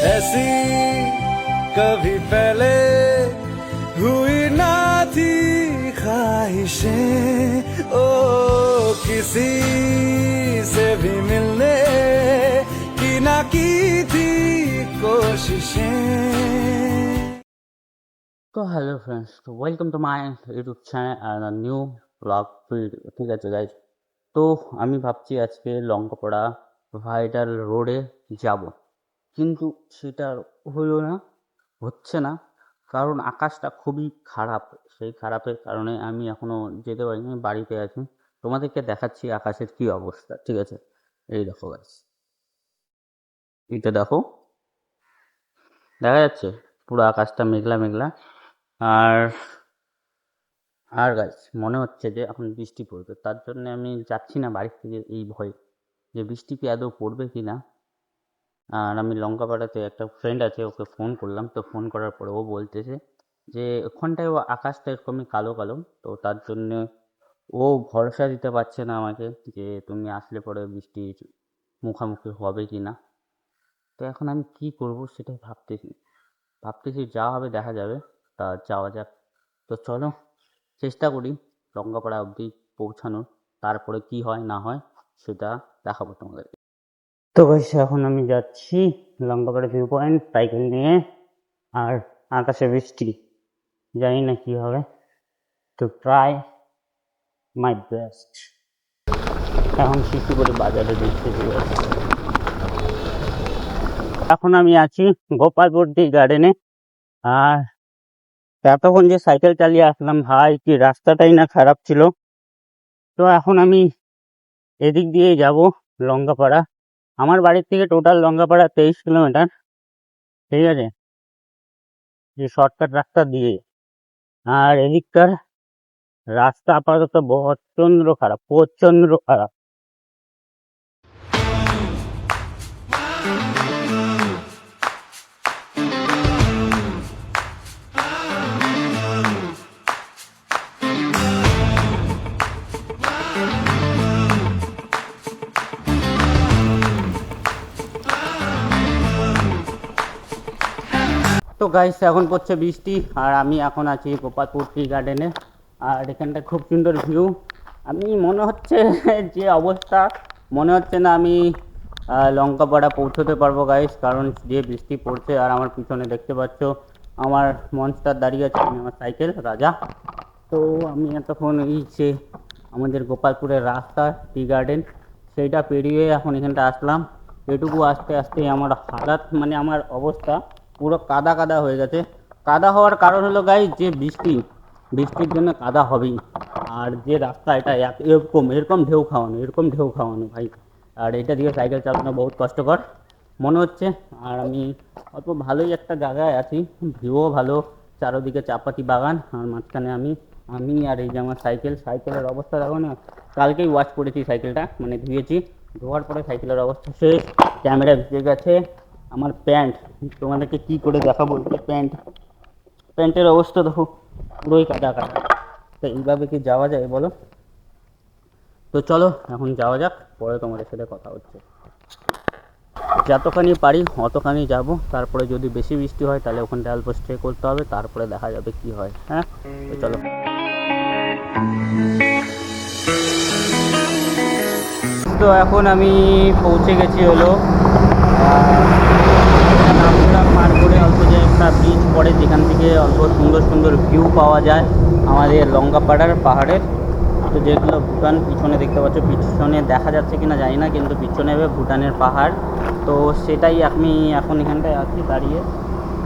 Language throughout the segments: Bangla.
ऐसी कभी पहले हुई ना थी ख्वाहिशें ओ किसी से भी मिलने की ना की थी कोशिशें। তো হ্যালো ফ্রেন্ডস, তো welcome to my YouTube channel আর নিউ ব্লগ ভিডিও। ঠিক আছে গাইজ, তো আমি ভাবছি আজকে লঙ্কাপাড়া ভাইটাল রোডে যাব, কিন্তু সেটা হচ্ছে না কারণ আকাশটা খুবই খারাপ। সেই খারাপের কারণে আমি এখনও যেতে পারিনি, বাড়িতে আছি। তোমাদেরকে দেখাচ্ছি আকাশের কি অবস্থা। ঠিক আছে, এই দেখো গাইজ, এটা দেখো, দেখা যাচ্ছে পুরো আকাশটা মেঘলা মেঘলা। আর আর গাইস, মনে হচ্ছে যে এখন বৃষ্টি পড়বে, তার জন্য আমি যাচ্ছি না বাড়ি থেকে এই ভয়ে যে বৃষ্টি কি আদৌ পড়বে কি না। আর আমি লঙ্কাপাড়াতে একটা ফ্রেন্ড আছে, ওকে ফোন করলাম, তো ফোন করার পরে ও বলতেছে যে ওখানটায় ও আকাশটা এরকমই কালো কালো, তো তার জন্য ও ভরসা দিতে পারছে না আমাকে যে তুমি আসলে পরে বৃষ্টির মুখোমুখি হবে কি না। তো এখন আমি কি করব সেটাই ভাবতেছি যা হবে দেখা যাবে, তা যাওয়া যাক। তো চলো চেষ্টা করি লঙ্কাপাড়া অবধি পৌঁছানোর, তারপরে কি হয় না হয় সেটা দেখাবো তোমাদেরকে। তো গাইস, এখন আমি যাচ্ছি লঙ্কাপাড়া ভিউ পয়েন্ট সাইকেল নিয়ে, আর আকাশে বৃষ্টি, জানি না কি হবে, তো ট্রাই মাই বেস্ট। এখন শিশুপুরি বাজারে দেখতে চলে যাচ্ছি। এখন আমি আছি গোপালপুর টি গার্ডেনে। আর এতক্ষণ যে সাইকেল চালিয়ে আসলাম ভাই, কি রাস্তাটাই না খারাপ ছিল। তো এখন আমি এদিক দিয়ে যাব লঙ্কাপাড়া। আমার বাড়ির থেকে টোটাল লঙ্কাপাড়া 23 কিলোমিটার। ঠিক আছে, যে শর্টকাট রাস্তা দিয়ে। আর এদিককার রাস্তা আপাতত প্রচন্ড খারাপ, প্রচন্ড খারাপ। তো গাইস, এখন পড়ছে বৃষ্টি, আর আমি এখন আছি গোপালপুর টি গার্ডেনে। আর এখানটা খুব সুন্দর ভিউ। আমি মনে হচ্ছে যে অবস্থা, মনে হচ্ছে না আমি লঙ্কাপাড়া পৌঁছতে পারবো গাইস, কারণ যে বৃষ্টি পড়ছে। আর আমার পিছনে দেখতে পাচ্ছ আমার মনস্টার দাঁড়িয়ে আছে, আমার সাইকেল রাজা। তো আমি এতক্ষণ এই যে আমাদের গোপালপুরের রাস্তা টি গার্ডেন, সেইটা পেরিয়ে এখন এখানটা আসলাম। এটুকু আসতে আসতে আমার হালাত, মানে আমার অবস্থা পুরো কাদা কাদা হয়ে গেছে। কাদা হওয়ার কারণ হলো গাইস যে বৃষ্টির জন্য কাদা হবেই। আর যে রাস্তা এটা এরকম ঢেউ খাওয়ানো ভাই। আর এটা দিয়ে সাইকেল চালানো বহুত কষ্টকর মনে হচ্ছে। আর আমি অল্প ভালোই একটা জায়গায় আছি, ভিউও ভালো, চারোদিকে চাপাতি বাগান, আর মাঝখানে আমি আর এই যে আমার সাইকেলের অবস্থা দেখো না। কালকেই ওয়াশ করেছি সাইকেলটা, মানে ধুয়েছি, ধোয়ার পরে সাইকেলের অবস্থা শেষ। ক্যামেরা ভিজে গেছে। আমার প্যান্ট তোমাদেরকে কি করে দেখাবো, প্যান্টের অবস্থা দেখো, পুরোই কাদা কাদা। তো এইভাবে কি যাওয়া যায় বলো? তো চলো এখন যাওয়া যাক, পরে তোমাদের সাথে কথা হচ্ছে। যতখানি পারি অতখানি যাব, তারপরে যদি বেশি বৃষ্টি হয় তাহলে ওখানটা অল্প স্টে করতে হবে, তারপরে দেখা যাবে কি হয়। হ্যাঁ, তো চলো। তো এখন আমি পৌঁছে গেছি হলো নামগ্রাম পার করে অল্প যে একটা ব্রিজ পড়ে, যেখান থেকে অল্প সুন্দর সুন্দর ভিউ পাওয়া যায় আমাদের লঙ্কাপাড়ার পাহাড়ের। তো যেগুলো ভুটান পিছনে দেখতে পাচ্ছ, পিছনে দেখা যাচ্ছে কিনা জানি না, কিন্তু পিছনে ভুটানের পাহাড়। তো সেটাই আমি এখন এখানটায় আছি দাঁড়িয়ে।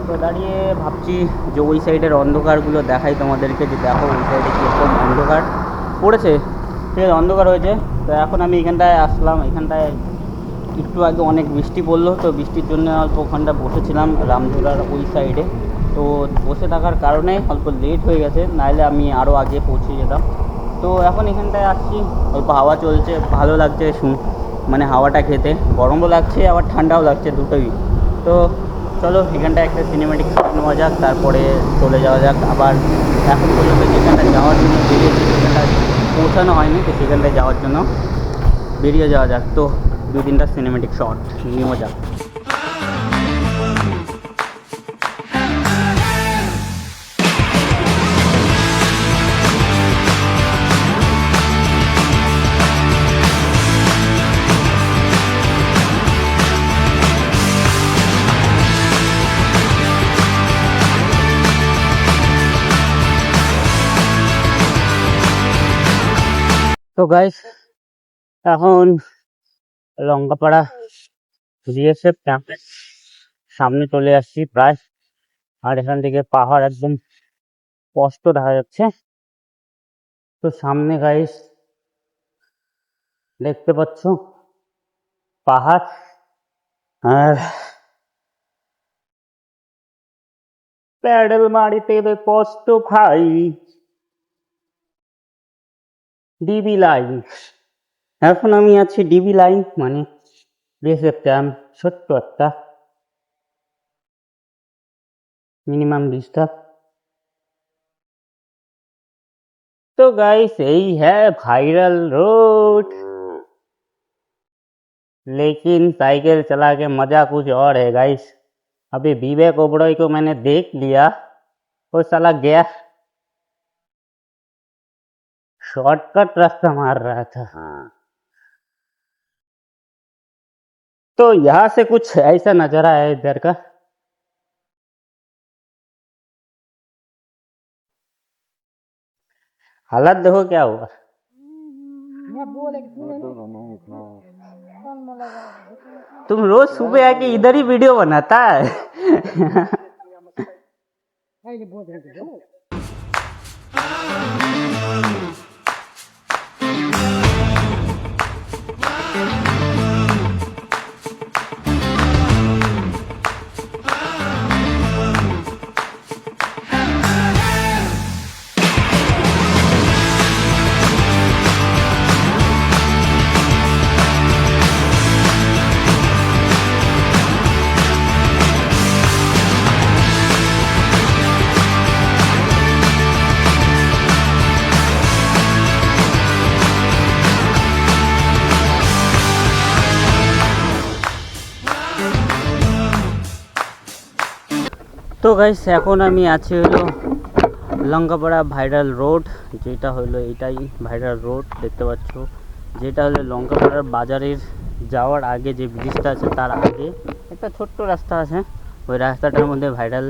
তো দাঁড়িয়ে ভাবছি যে ওই সাইডের অন্ধকারগুলো দেখাই তোমাদেরকে, যে দেখো ওই সাইডে কীরকম অন্ধকার পড়েছে, ঠিক আছে, অন্ধকার হয়েছে। তো এখন আমি এখানটায় আসলাম, এখানটায় একটু আগে অনেক বৃষ্টি পড়লো, তো বৃষ্টির জন্য অল্প ওখানটা বসেছিলাম রামধুরার ওই সাইডে। তো বসে থাকার কারণে অল্প লেট হয়ে গেছে, নাহলে আমি আরও আগে পৌঁছে যেতাম। তো এখন এখানটায় আসছি, অল্প হাওয়া চলছে, ভালো লাগছে মানে হাওয়াটা খেতে, গরমও লাগছে আবার ঠান্ডাও লাগছে, দুটোই। তো চলো এখানটায় একটা সিনেমেটিক শট নেওয়া যাক, তারপরে চলে যাওয়া যাক আবার। এখন পর্যন্ত যেখানটা যাওয়ার জন্য বেরিয়েছি সেখানটা পৌঁছানো হয়নি, তো সেখানটায় যাওয়ার জন্য বেরিয়ে যাওয়া যাক। তো 2-3টা সিনেমেটিক শট নেওয়া যাক। তো গাইস এখন লঙ্কাপাড়া বিএসএফ ক্যাম্পের সামনে চলে আসছি প্রায়। আর এখান থেকে পাহাড় একদম স্পষ্ট দেখা যাচ্ছে। তো সামনে গাইস দেখতে পাচ্ছ পাহাড়, আর প্যাডেল মারিতে কষ্ট ভাই। ডিবি লাইন, এখন আমি আছি ডিবি লাইন মানে বিএসএফ ক্যাম্প, ছোট্ট একটা मिनिमम डिस्टेंस। तो गाइस यही है वायरल रोड, लेकिन साइकिल चला के मजा कुछ और है गाइस। अभी विवेक ओबरॉय को मैंने देख लिया, वो साला गया शॉर्टकट रास्ता मार रहा था। तो यहाँ से कुछ ऐसा नजारा है इधर का। हालत देखो क्या हुआ। तुम रोज सुबह आके इधर ही वीडियो बनाता है। তো গাইস এখন আমি আছি হলো লঙ্কাপাড়া ভাইরাল রোড, যেটা হলো এটাই ভাইরাল রোড দেখতে পাচ্ছ, যেটা হলো লঙ্কাপাড়ার বাজারের যাওয়ার আগে যে ব্রিজটা আছে তার আগে একটা ছোট্ট রাস্তা আছে। ওই রাস্তাটার মধ্যে ভাইরাল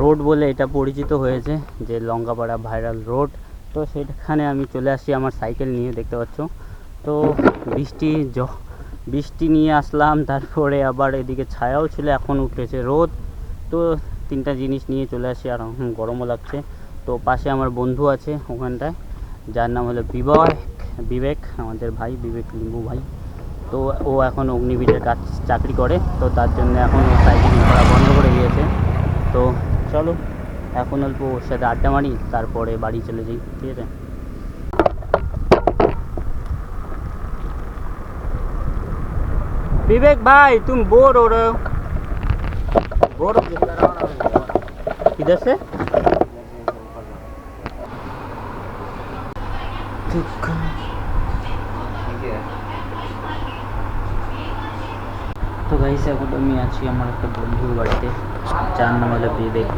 রোড বলে এটা পরিচিত হয়েছে, যে লঙ্কাপাড়া ভাইরাল রোড। তো সেখানে আমি চলে আসি আমার সাইকেল নিয়ে, দেখতে পাচ্ছ। তো বৃষ্টি নিয়ে আসলাম, তারপরে আবার এদিকে ছায়াও ছিল, এখন উঠেছে রোদ। তো তিনটা জিনিস নিয়ে চলে আসি, আর এখন গরমও লাগছে। তো পাশে আমার বন্ধু আছে ওখানটায়, যার নাম হলো বিবেক, আমাদের ভাই বিবেক লিম্বু ভাই। তো ও এখন অগ্নিবীরের কাজ চাকরি করে, তো তার জন্য এখন ও সাইকেল করা বন্ধ করে দিয়েছে। তো চলো এখন অল্প ওর সাথে আড্ডা মারি, তারপরে বাড়ি চলে যাই, ঠিক আছে। विवेक भाई तुम बोर हो रहे हो? बोर इधर से তো গাইস এখন আমি আছি আমার একটা বন্ধুর বাড়িতে, যার নাম হলো বিবেক।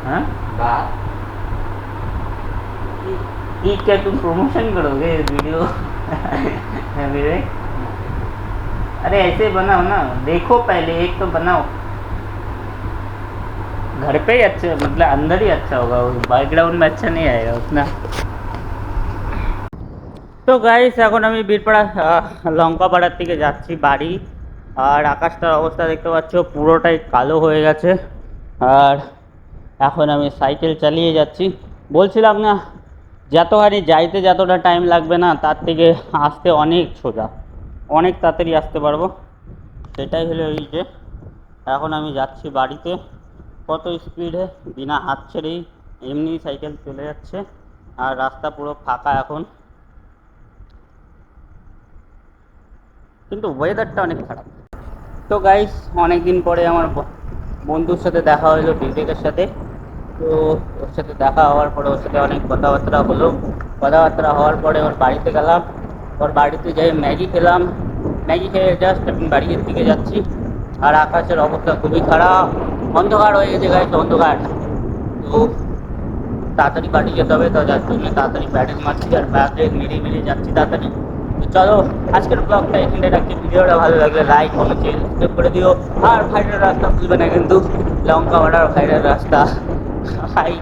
हाँ ये क्या तुम प्रमोशन करोगे वीडियो? विवेक अरे ऐसे बनाओ ना, देखो पहले एक तो बनाओ, घर पे ही अच्छा, मतलब अंदर ही अच्छा होगा, बैकग्राउंड में अच्छा नहीं आएगा उतना। তো গাইস এখন আমি বীরপাড়া লঙ্কাপাড়ার থেকে যাচ্ছি বাড়ি। আর আকাশটার অবস্থা দেখতে পাচ্ছ পুরোটাই কালো হয়ে গেছে। আর এখন আমি সাইকেল চালিয়ে যাচ্ছি। বলছিলাম না যতখানি যাইতে যতটা টাইম লাগবে না, তার থেকে আসতে অনেক সোজা, অনেক তাড়াতাড়ি আসতে পারবো। সেটাই হলো এই যে এখন আমি যাচ্ছি বাড়িতে। কত স্পিডে, বিনা হাত ছেড়েই এমনি সাইকেল চলে যাচ্ছে, আর রাস্তা পুরো ফাঁকা এখন, কিন্তু ওয়েদারটা অনেক খারাপ। তো গাইস অনেক দিন পরে আমার বন্ধুর সাথে দেখা হলো, বিবেকের সাথে। তো ওর সাথে দেখা হওয়ার পরে ওর সাথে অনেক কথাবার্তা হলো। কথাবার্তা হওয়ার পরে ওর বাড়িতে গেলাম, ওর বাড়িতে যাই ম্যাগি খেলাম। ম্যাগি খেয়ে জাস্ট আমি বাড়ির দিকে যাচ্ছি। আর আকাশের অবস্থা খুবই খারাপ, অন্ধকার হয়ে গেছে গাইস, অন্ধকার। তো তাড়াতাড়ি বাড়ি যেতে হবে, তো যার জন্য তাড়াতাড়ি ব্যাটেন মারছি, আর ব্যাটেন মেরে যাচ্ছি তাড়াতাড়ি। তো চলো আজকের ব্লগটা এখানে রাখছি। ভিডিওটা ভালো লাগলে লাইক কমেন্ট সাবস্ক্রাইব করে দিও। আর ভাইরাল রাস্তা ভুলবে না কিন্তু, লঙ্কাপাড়ার ভাইরাল রাস্তা। হাই